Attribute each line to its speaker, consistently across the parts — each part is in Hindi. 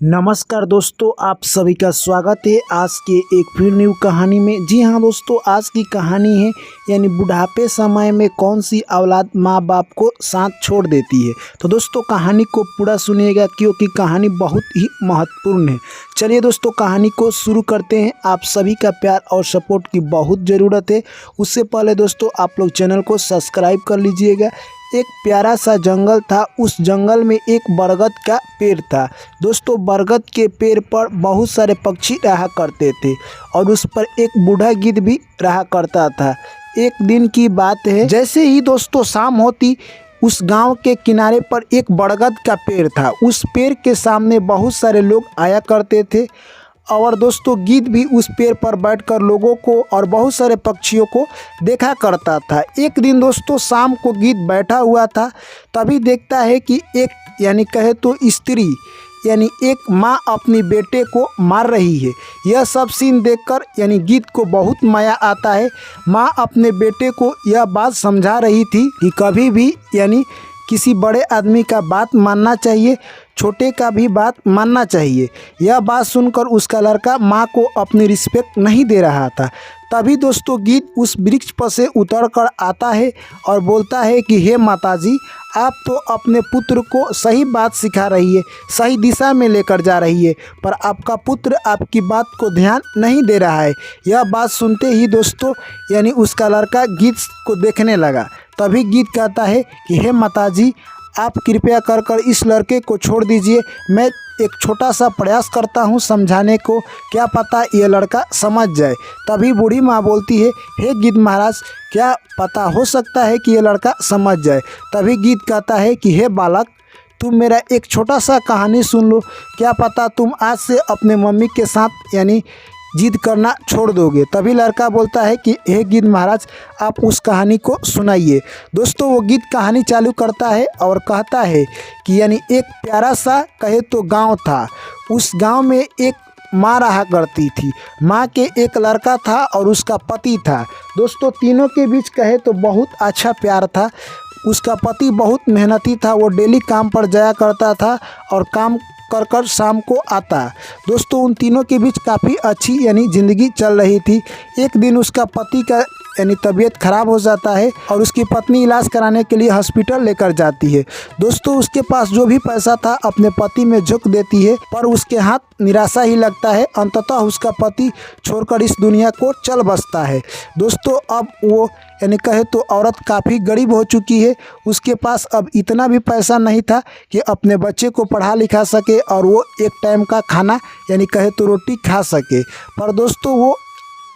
Speaker 1: नमस्कार दोस्तों, आप सभी का स्वागत है आज के एक फिर न्यू कहानी में। जी हाँ दोस्तों, आज की कहानी है यानी बुढ़ापे समय में कौन सी औलाद माँ बाप को साथ छोड़ देती है। तो दोस्तों कहानी को पूरा सुनिएगा क्योंकि कहानी बहुत ही महत्वपूर्ण है। चलिए दोस्तों कहानी को शुरू करते हैं। आप सभी का प्यार और सपोर्ट की बहुत ज़रूरत है। उससे पहले दोस्तों आप लोग चैनल को सब्सक्राइब कर लीजिएगा। एक प्यारा सा जंगल था। उस जंगल में एक बरगद का पेड़ था। दोस्तों बरगद के पेड़ पर बहुत सारे पक्षी रहा करते थे और उस पर एक बूढ़ा गिद्ध भी रहा करता था। एक दिन की बात है, जैसे ही दोस्तों शाम होती उस गांव के किनारे पर एक बरगद का पेड़ था। उस पेड़ के सामने बहुत सारे लोग आया करते थे और दोस्तों गिद्ध भी उस पेड़ पर बैठकर लोगों को और बहुत सारे पक्षियों को देखा करता था। एक दिन दोस्तों शाम को गिद्ध बैठा हुआ था, तभी देखता है कि एक यानी कहे तो स्त्री यानी एक माँ अपनी बेटे को मार रही है। यह सब सीन देखकर यानी गिद्ध को बहुत माया आता है। माँ अपने बेटे को यह बात समझा रही थी कि कभी भी यानी किसी बड़े आदमी का बात मानना चाहिए, छोटे का भी बात मानना चाहिए। यह बात सुनकर उसका लड़का माँ को अपनी रिस्पेक्ट नहीं दे रहा था। तभी दोस्तों गिद्ध उस वृक्ष पर से उतर कर आता है और बोलता है कि हे माताजी, आप तो अपने पुत्र को सही बात सिखा रही है, सही दिशा में लेकर जा रही है, पर आपका पुत्र आपकी बात को ध्यान नहीं दे रहा है। यह बात सुनते ही दोस्तों यानी उसका लड़का गिद्ध को देखने लगा। तभी गिद्ध कहता है कि हे माताजी, आप कृपया कर इस लड़के को छोड़ दीजिए। मैं एक छोटा सा प्रयास करता हूँ समझाने को, क्या पता ये लड़का समझ जाए। तभी बूढ़ी माँ बोलती है, हे गिद्ध महाराज, क्या पता हो सकता है कि ये लड़का समझ जाए। तभी गिद्ध कहता है कि हे बालक, तुम मेरा एक छोटा सा कहानी सुन लो, क्या पता तुम आज से अपने मम्मी के साथ यानी जिद करना छोड़ दोगे। तभी लड़का बोलता है कि हे गिद्ध महाराज, आप उस कहानी को सुनाइए। दोस्तों वो गिद्ध कहानी चालू करता है और कहता है कि यानी एक प्यारा सा कहे तो गांव था। उस गांव में एक माँ रहा करती थी। माँ के एक लड़का था और उसका पति था। दोस्तों तीनों के बीच कहे तो बहुत अच्छा प्यार था। उसका पति बहुत मेहनती था, वो डेली काम पर जाया करता था और काम कर शाम को आता। दोस्तों उन तीनों के बीच काफ़ी अच्छी यानी ज़िंदगी चल रही थी। एक दिन उसका पति का यानी तबीयत खराब हो जाता है और उसकी पत्नी इलाज कराने के लिए हॉस्पिटल लेकर जाती है। दोस्तों उसके पास जो भी पैसा था अपने पति में झोंक देती है, पर उसके हाथ निराशा ही लगता है। अंततः उसका पति छोड़कर इस दुनिया को चल बसता है। दोस्तों अब वो यानी कहे तो औरत काफ़ी गरीब हो चुकी है। उसके पास अब इतना भी पैसा नहीं था कि अपने बच्चे को पढ़ा लिखा सके और वो एक टाइम का खाना यानी कहे तो रोटी खा सके। पर दोस्तों वो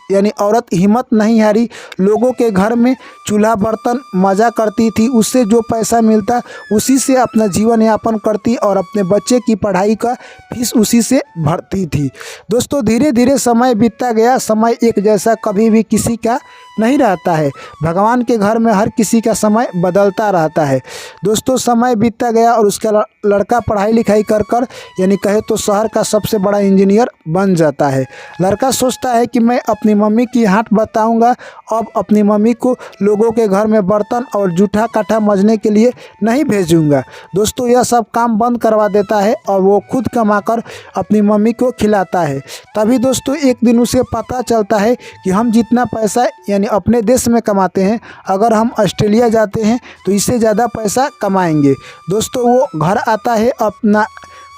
Speaker 1: यानी औरत हिम्मत नहीं हारी, लोगों के घर में चूल्हा बर्तन मज़ा करती थी। उससे जो पैसा मिलता उसी से अपना जीवन यापन करती और अपने बच्चे की पढ़ाई का फीस उसी से भरती थी। दोस्तों धीरे धीरे समय बीतता गया। समय एक जैसा कभी भी किसी का नहीं रहता है। भगवान के घर में हर किसी का समय बदलता रहता है। दोस्तों समय बीतता गया और उसका लड़का पढ़ाई लिखाई कर यानी कहे तो शहर का सबसे बड़ा इंजीनियर बन जाता है। लड़का सोचता है कि मैं अपनी मम्मी की हाथ बताऊंगा, अब अपनी मम्मी को लोगों के घर में बर्तन और जूठा काठा मजने के लिए नहीं भेजूंगा। दोस्तों यह सब काम बंद करवा देता है और वो खुद कमाकर अपनी मम्मी को खिलाता है। तभी दोस्तों एक दिन उसे पता चलता है कि हम जितना पैसा यानी अपने देश में कमाते हैं, अगर हम ऑस्ट्रेलिया जाते हैं तो इससे ज़्यादा पैसा कमाएंगे। दोस्तों वो घर आता है, अपना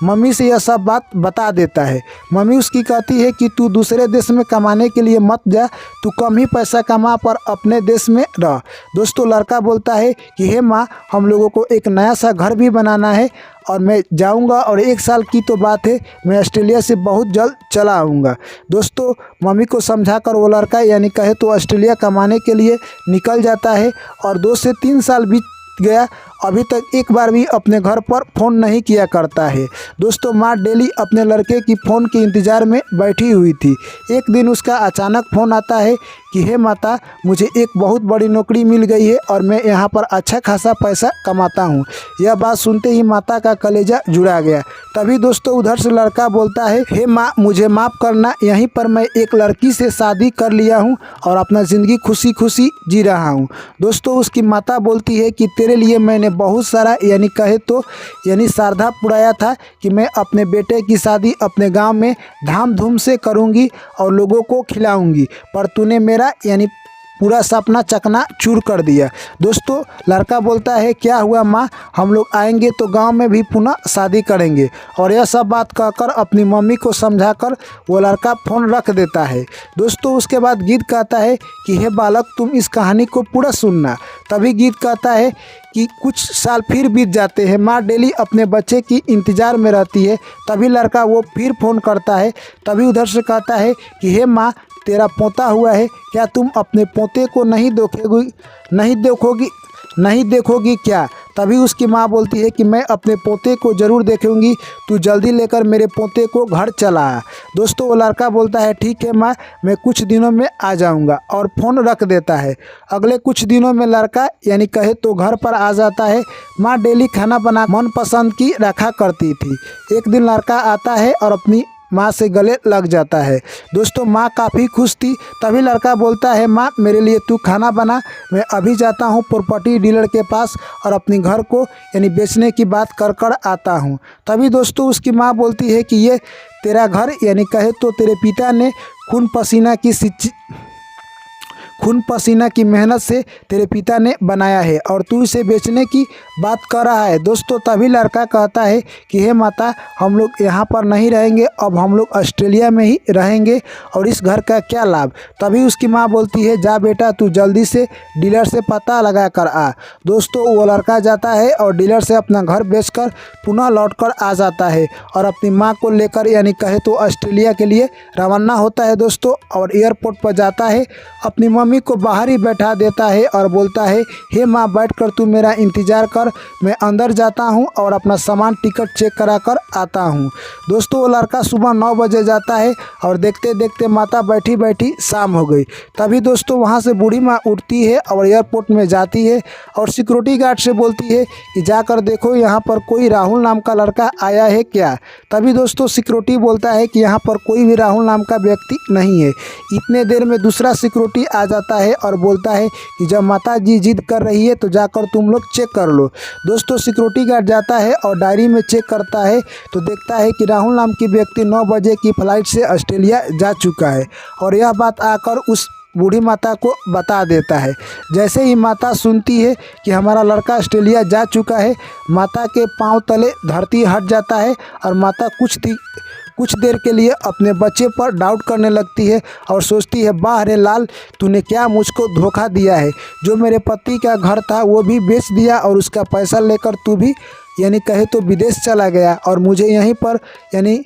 Speaker 1: मम्मी से यह सब बात बता देता है। मम्मी उसकी कहती है कि तू दूसरे देश में कमाने के लिए मत जा, तू कम ही पैसा कमा पर अपने देश में रह। दोस्तों लड़का बोलता है कि हे माँ, हम लोगों को एक नया सा घर भी बनाना है और मैं जाऊंगा और 1 साल की तो बात है, मैं ऑस्ट्रेलिया से बहुत जल्द चला आऊँगा। दोस्तों मम्मी को समझाकर वो लड़का यानी कहे तो ऑस्ट्रेलिया कमाने के लिए निकल जाता है और 2 से 3 साल बीत गया, अभी तक एक बार भी अपने घर पर फ़ोन नहीं किया करता है। दोस्तों माँ डेली अपने लड़के की फ़ोन के इंतज़ार में बैठी हुई थी। एक दिन उसका अचानक फ़ोन आता है कि हे माता, मुझे एक बहुत बड़ी नौकरी मिल गई है और मैं यहाँ पर अच्छा खासा पैसा कमाता हूँ। यह बात सुनते ही माता का कलेजा जुड़ा गया। तभी दोस्तों उधर से लड़का बोलता है, हे माँ, मुझे माफ़ करना, यहीं पर मैं एक लड़की से शादी कर लिया हूँ और अपना ज़िंदगी खुशी खुशी जी रहा हूँ। दोस्तों उसकी माता बोलती है कि तेरे लिए मैंने मैंने बहुत सारा यानी कहे तो यानी श्रद्धा पुराया था कि मैं अपने बेटे की शादी अपने गांव में धाम धूम से करूंगी और लोगों को खिलाऊंगी, पर तूने मेरा यानी पूरा सपना चकना चूर कर दिया। दोस्तों लड़का बोलता है क्या हुआ माँ, हम लोग आएंगे तो गांव में भी पुनः शादी करेंगे। और यह सब बात कहकर अपनी मम्मी को समझाकर वो लड़का फ़ोन रख देता है। दोस्तों उसके बाद गीत कहता है कि हे बालक तुम इस कहानी को पूरा सुनना। तभी गीत कहता है कि कुछ साल फिर बीत जाते हैं, माँ डेली अपने बच्चे की इंतज़ार में रहती है। तभी लड़का वो फिर फ़ोन करता है। तभी उधर से कहता है कि हे माँ तेरा पोता हुआ है, क्या तुम अपने पोते को नहीं देखोगी क्या? तभी उसकी माँ बोलती है कि मैं अपने पोते को ज़रूर देखूंगी, तू जल्दी लेकर मेरे पोते को घर चला आ। दोस्तों वो लड़का बोलता है ठीक है माँ, मैं कुछ दिनों में आ जाऊंगा और फ़ोन रख देता है। अगले कुछ दिनों में लड़का यानी कहे तो घर पर आ जाता है। माँ डेली खाना बना मनपसंद की रखा करती थी। एक दिन लड़का आता है और अपनी माँ से गले लग जाता है। दोस्तों माँ काफ़ी खुश थी। तभी लड़का बोलता है माँ मेरे लिए तू खाना बना, मैं अभी जाता हूँ प्रॉपर्टी डीलर के पास और अपने घर को यानी बेचने की बात कर आता हूँ। तभी दोस्तों उसकी माँ बोलती है कि ये तेरा घर यानी कहे तो तेरे पिता ने खून पसीना की मेहनत से तेरे पिता ने बनाया है और तू इसे बेचने की बात कर रहा है। दोस्तों तभी लड़का कहता है कि हे माता हम लोग यहाँ पर नहीं रहेंगे, अब हम लोग ऑस्ट्रेलिया में ही रहेंगे और इस घर का क्या लाभ। तभी उसकी माँ बोलती है जा बेटा तू जल्दी से डीलर से पता लगा कर आ। दोस्तों वो लड़का जाता है और डीलर से अपना घर बेचकर पुनः लौट कर आ जाता है और अपनी माँ को लेकर यानी कहे तो ऑस्ट्रेलिया के लिए रवाना होता है। दोस्तों और एयरपोर्ट पर जाता है, अपनी मम्मी को बाहर ही बैठा देता है और बोलता है हे माँ बैठकर तू मेरा इंतज़ार कर, मैं अंदर जाता हूँ और अपना सामान टिकट चेक करा कर आता हूँ। दोस्तों वो लड़का सुबह 9 बजे जाता है और देखते देखते माता बैठी बैठी शाम हो गई। तभी दोस्तों वहाँ से बूढ़ी माँ उठती है और एयरपोर्ट में जाती है और सिक्योरिटी गार्ड से बोलती है कि जाकर देखो यहाँ पर कोई राहुल नाम का लड़का आया है क्या। तभी दोस्तों सिक्योरिटी बोलता है कि यहाँ पर कोई भी राहुल नाम का व्यक्ति नहीं है। इतने देर में दूसरा सिक्योरिटी आ जाता है और बोलता है कि जब माता जी जिद कर रही है तो जाकर तुम लोग चेक कर लो। दोस्तों सिक्योरिटी गार्ड जाता है और डायरी में चेक करता है तो देखता है कि राहुल नाम की व्यक्ति 9 बजे की फ़्लाइट से ऑस्ट्रेलिया जा चुका है और यह बात आकर उस बूढ़ी माता को बता देता है। जैसे ही माता सुनती है कि हमारा लड़का ऑस्ट्रेलिया जा चुका है, माता के पांव तले धरती हट जाता है और माता कुछ देर के लिए अपने बच्चे पर डाउट करने लगती है और सोचती है वाह रे लाल तूने क्या मुझको धोखा दिया है, जो मेरे पति का घर था वो भी बेच दिया और उसका पैसा लेकर तू भी यानी कहे तो विदेश चला गया और मुझे यहीं पर यानी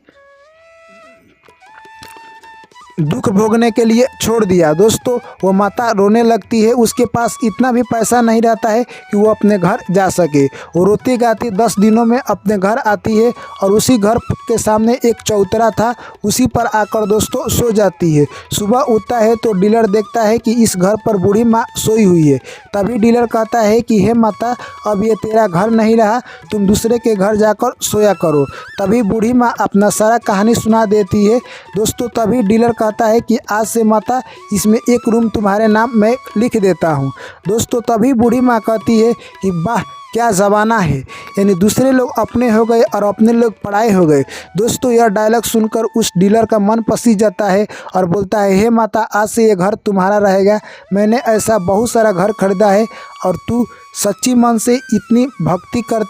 Speaker 1: दुख भोगने के लिए छोड़ दिया। दोस्तों वो माता रोने लगती है, उसके पास इतना भी पैसा नहीं रहता है कि वो अपने घर जा सके। वो रोती गाती 10 दिनों में अपने घर आती है और उसी घर के सामने एक चौतरा था, उसी पर आकर दोस्तों सो जाती है। सुबह उठता है तो डीलर देखता है कि इस घर पर बूढ़ी माँ सोई हुई है। तभी डीलर कहता है कि हे माता अब ये तेरा घर नहीं रहा, तुम दूसरे के घर जाकर सोया करो। तभी बूढ़ी माँ अपना सारा कहानी सुना देती है। दोस्तों तभी डीलर कहता है कि आज से माता इसमें एक रूम तुम्हारे नाम मैं लिख देता हूँ। दोस्तों तभी बूढ़ी माँ कहती है कि वाह क्या ज़माना है, यानी दूसरे लोग अपने हो गए और अपने लोग पराए हो गए। दोस्तों यह डायलॉग सुनकर उस डीलर का मन पसी जाता है और बोलता है हे माता आज से ये घर तुम्हारा रहेगा, मैंने ऐसा बहुत सारा घर खरीदा है और तू सच्ची मन से इतनी भक्ति कर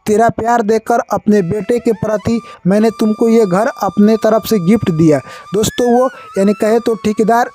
Speaker 1: तेरा प्यार देखकर अपने बेटे के प्रति मैंने तुमको ये घर अपने तरफ से गिफ्ट दिया। दोस्तों वो यानी कहे तो ठेकेदार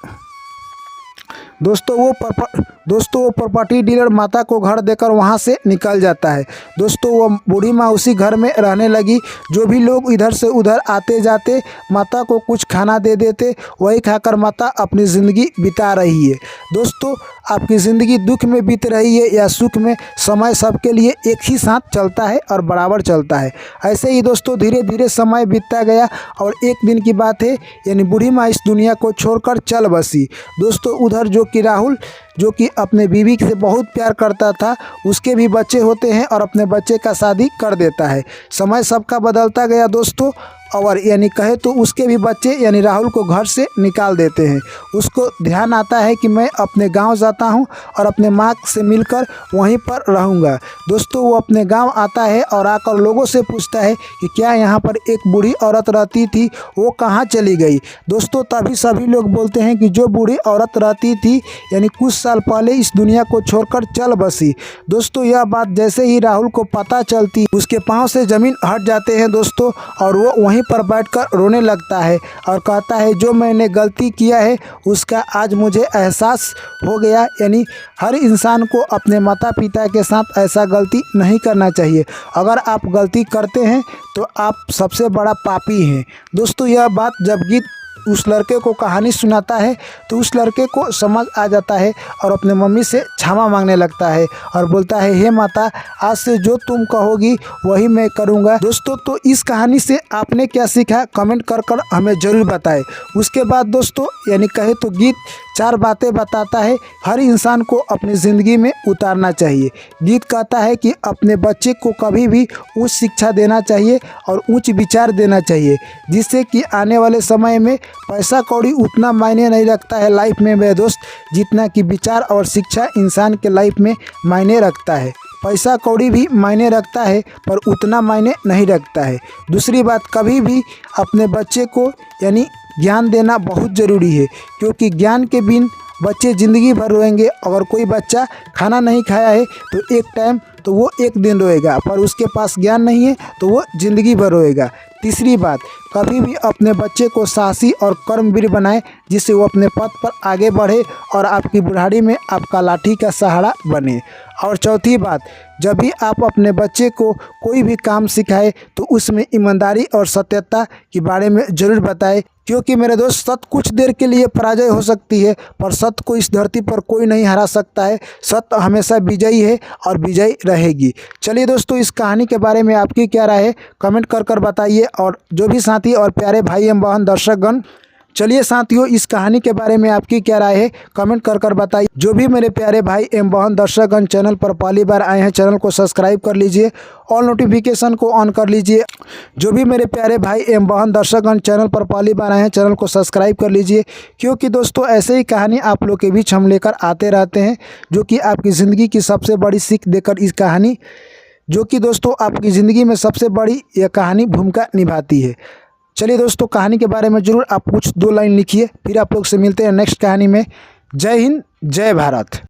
Speaker 1: दोस्तों वो प्रॉपर्टी डीलर माता को घर देकर वहाँ से निकल जाता है। दोस्तों वो बूढ़ी माँ उसी घर में रहने लगी। जो भी लोग इधर से उधर आते जाते माता को कुछ खाना दे देते, वही खाकर माता अपनी ज़िंदगी बिता रही है। दोस्तों आपकी ज़िंदगी दुख में बीत रही है या सुख में, समय सबके लिए एक ही साथ चलता है और बराबर चलता है। ऐसे ही दोस्तों धीरे धीरे समय बीतता गया और एक दिन की बात है यानी बूढ़ी माँ इस दुनिया को छोड़कर चल बसी। दोस्तों उधर जो कि राहुल जो कि अपने बीवी से बहुत प्यार करता था, उसके भी बच्चे होते हैं और अपने बच्चे का शादी कर देता है। समय सबका बदलता गया दोस्तों और यानी कहे तो उसके भी बच्चे यानी राहुल को घर से निकाल देते हैं। उसको ध्यान आता है कि मैं अपने गांव जाता हूं और अपने माँ से मिलकर वहीं पर रहूंगा। दोस्तों वो अपने गांव आता है और आकर लोगों से पूछता है कि क्या यहाँ पर एक बूढ़ी औरत रहती थी, वो कहाँ चली गई। दोस्तों तभी सभी लोग बोलते हैं कि जो बूढ़ी औरत रहती थी यानी कुछ साल पहले इस दुनिया को छोड़कर चल बसी। दोस्तों यह बात जैसे ही राहुल को पता चलती उसके पाँव से ज़मीन हट जाते हैं दोस्तों, और वो वहीं पर बैठकर रोने लगता है और कहता है जो मैंने गलती किया है उसका आज मुझे एहसास हो गया। यानी हर इंसान को अपने माता पिता के साथ ऐसा गलती नहीं करना चाहिए। अगर आप गलती करते हैं तो आप सबसे बड़ा पापी हैं। दोस्तों यह बात जब गीत उस लड़के को कहानी सुनाता है तो उस लड़के को समझ आ जाता है और अपने मम्मी से क्षमा मांगने लगता है और बोलता है हे माता, आज से जो तुम कहोगी वही मैं करूँगा। दोस्तों तो इस कहानी से आपने क्या सीखा कमेंट कर हमें ज़रूर बताएं। उसके बाद दोस्तों यानी कहे तो गीत 4 बातें बताता है हर इंसान को अपनी ज़िंदगी में उतारना चाहिए। गीत कहता है कि अपने बच्चे को कभी भी उच्च शिक्षा देना चाहिए और उच्च विचार देना चाहिए, जिससे कि आने वाले समय में पैसा कौड़ी उतना मायने नहीं रखता है लाइफ में मेरे दोस्त, जितना कि विचार और शिक्षा इंसान के लाइफ में मायने रखता है। पैसा कौड़ी भी मायने रखता है पर उतना मायने नहीं रखता है। दूसरी बात, कभी भी अपने बच्चे को यानी ज्ञान देना बहुत ज़रूरी है, क्योंकि ज्ञान के बिन बच्चे ज़िंदगी भर रोएंगे। अगर कोई बच्चा खाना नहीं खाया है तो एक टाइम तो वो एक दिन रोएगा, पर उसके पास ज्ञान नहीं है तो वो ज़िंदगी भर रोएगा। तीसरी बात, कभी भी अपने बच्चे को साहसी और कर्मवीर बनाएं, जिससे वो अपने पथ पर आगे बढ़े और आपकी बुढ़ारी में आपका लाठी का सहारा बने। और चौथी बात, जब भी आप अपने बच्चे को कोई भी काम सिखाएं तो उसमें ईमानदारी और सत्यता के बारे में ज़रूर बताएं, क्योंकि मेरे दोस्त सत्य कुछ देर के लिए पराजय हो सकती है पर सत्य को इस धरती पर कोई नहीं हरा सकता है। सत्य हमेशा विजयी है और विजयी रहेगी। चलिए दोस्तों, इस कहानी के बारे में आपकी क्या राय है कमेंट कर बताइए। और जो भी साथी और प्यारे भाई एवं बहन दर्शकगण, चलिए साथियों इस कहानी के बारे में आपकी क्या राय है कमेंट कर बताइए। जो भी मेरे प्यारे भाई एवं बहन दर्शकगण चैनल पर पहली बार आए हैं चैनल को सब्सक्राइब कर लीजिए, ऑल नोटिफिकेशन को ऑन कर लीजिए। जो भी मेरे प्यारे भाई एवं बहन दर्शकगण चैनल पर पहली बार आए हैं चैनल को सब्सक्राइब कर लीजिए, क्योंकि दोस्तों ऐसे ही कहानी आप लोग के बीच हम लेकर आते रहते हैं, जो कि आपकी ज़िंदगी की सबसे बड़ी सीख देकर इस कहानी, जो कि दोस्तों आपकी ज़िंदगी में सबसे बड़ी यह कहानी भूमिका निभाती है। चलिए दोस्तों, कहानी के बारे में ज़रूर आप कुछ 2 लाइन लिखिए, फिर आप लोग से मिलते हैं नेक्स्ट कहानी में। जय हिंद, जय भारत।